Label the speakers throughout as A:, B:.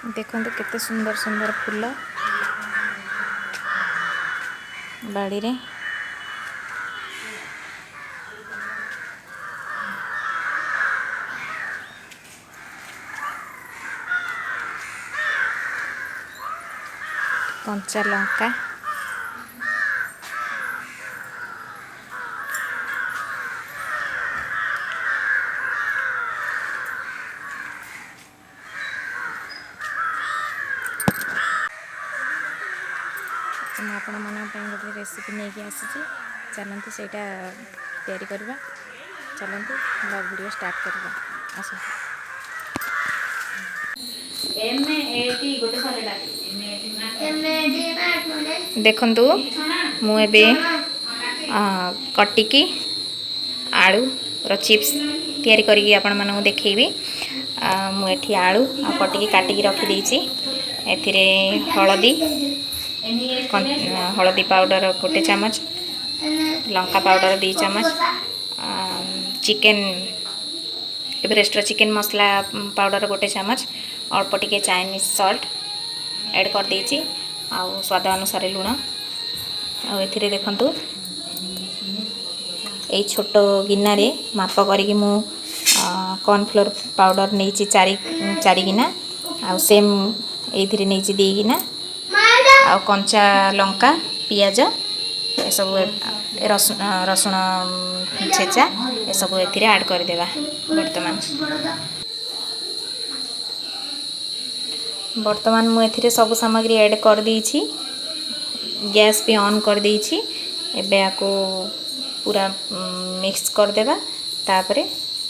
A: देखो केते सुंदर सुंदर फूल बाड़ी रे। कंचा लंका आपण मन गोटे रेसिपी नहीं आसी चलते से तैयारी करवा। चलते वीडियो स्टार्ट करवा। आस देखु मुझे कटिकी आलू चिप्स तैयारी करी आपण मानू देखी। मुझे आलू आ कटिकी काटिकी रखीदे एथिरे हलदी हलदी पाउडर गोटे चामच लंका पाउडर 2 चामच chicken Everest chicken masala powder गोटे चामच अल्प टिके चाइनीज सॉल्ट ऐड कर देछि आ स्वाद अनुसार लुण आ देखंतु ए छोट गिना रे माप करिकि मु कॉर्नफ्लोर पाउडर नहीं 4 गिना आ सेम एथिरे नहीं 2 गिना आ कंचा लंका पियाज ए सब रसुण छेचा ए सब एथिरे ऐड कर देबा। वर्तमान मु एथिरे सब सामग्री ऐड कर देछि। गैस भी ऑन कर देछि। एबे आको पूरा मिक्स कर देबा तापरे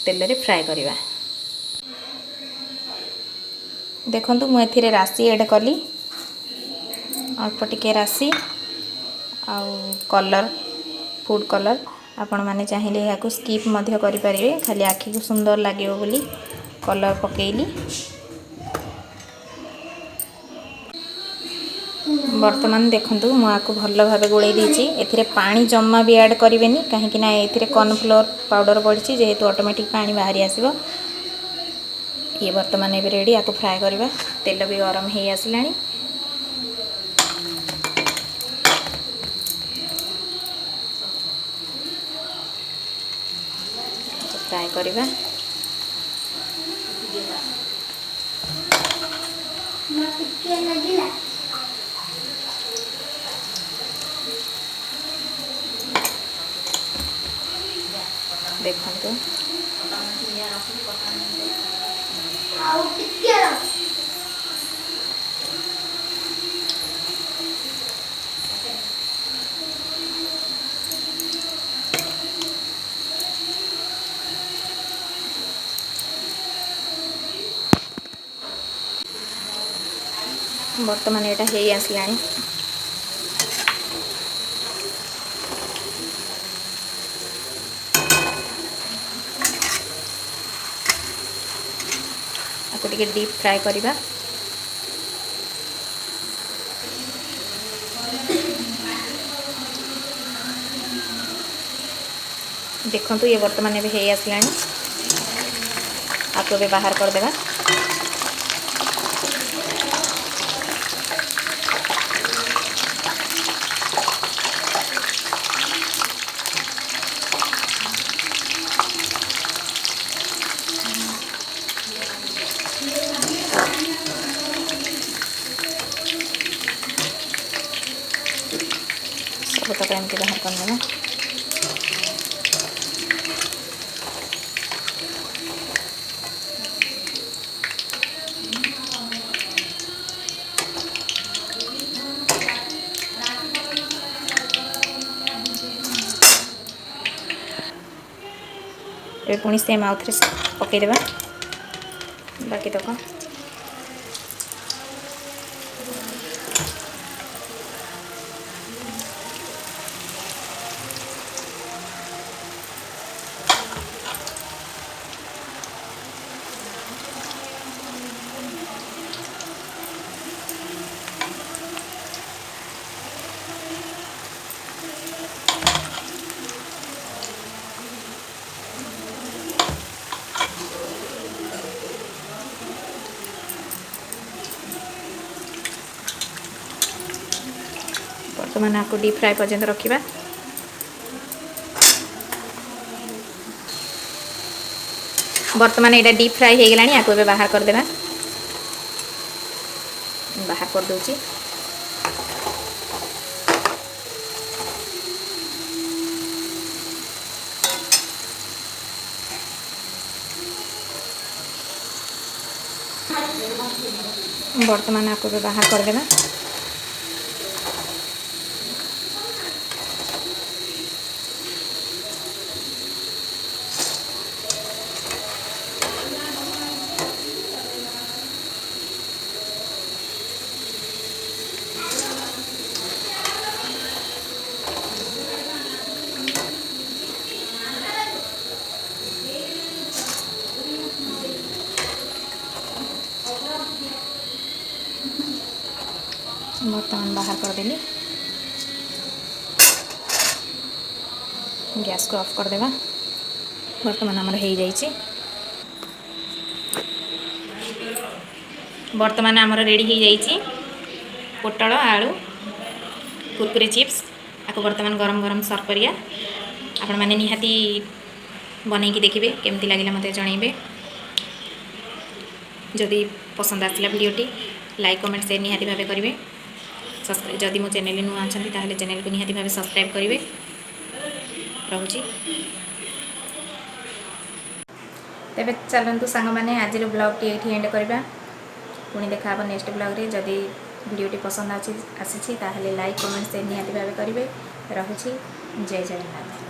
A: तेल रे फ्राई करबा। देखंतु मु एथिरे राशि ऐड कली अल्प टिके राशि आ कलर फूड कलर आपण माने चाहिए या स्कीप मध्य करि परिबे खाली आखि को सुंदर लागियो बोली कलर पकेइली। वर्तमान देखंतु मु आको भल्ल भाबे गोळै देछि। एथिरे पानी जम्मा भी ऐड करिवेनी काहे ना एथिरे कॉर्नफ्लोर पाउडर पड़छि जेहेतु ऑटोमेटिक पानी बाहरी आसीबो। ये वर्तमान एबे रेडी आको फ्राई करबा। तेल भी गरम हे आसलानी। फ्राई करबा। देखंतु वर्तमान एटा हे आसलानी। आपको टिके डीप फ्राई करबा। देखंतु ये वर्तमान एबे हे आसलानी। आपको बाहर कर देबा। सब तक एमती बाहर कर देना। ए पुणी सेम आउ थे पकईदेवा बाकी तक। बर्तमान आपको डीप फ्राए पर्यंत रखा। बर्तमान यहाँ डीप फ्राए हो गला। आपको ए बाहर करदे, बाहर कर दूची। बर्तमान आपको ए बाहर करदे। बर्तमान बाहर करदेली। गैस को ऑफ करदेवा। बर्तमान आमर हो जाइए। बर्तमान आमर रेडी हो जाइए पोटल आलू कुरकुरे चिप्स। आपको बर्तमान गरम गरम सर्व करिया। आपण मैंने निहाती बनईकी देखिए केमती लगे मत जनइबे। जदि पसंद आसला वीडियोटी लाइक कमेंट शेयर निहाती भाव करेंगे। जदि मो चैनल नुआ अच्छा ताहले चैनल को निहाती भाव सब्सक्राइब करेंगे। रोची तेबे चलतु सांग मैंने आज ब्लॉग ये एंड करवा। पुणी देखा नेक्स्ट ब्लॉग रे। जदि वीडियोटी पसंद आसी ताहले लाइक कमेंट शेयर निहाती भाव करेंगे। रोची जय जगन्नाथ।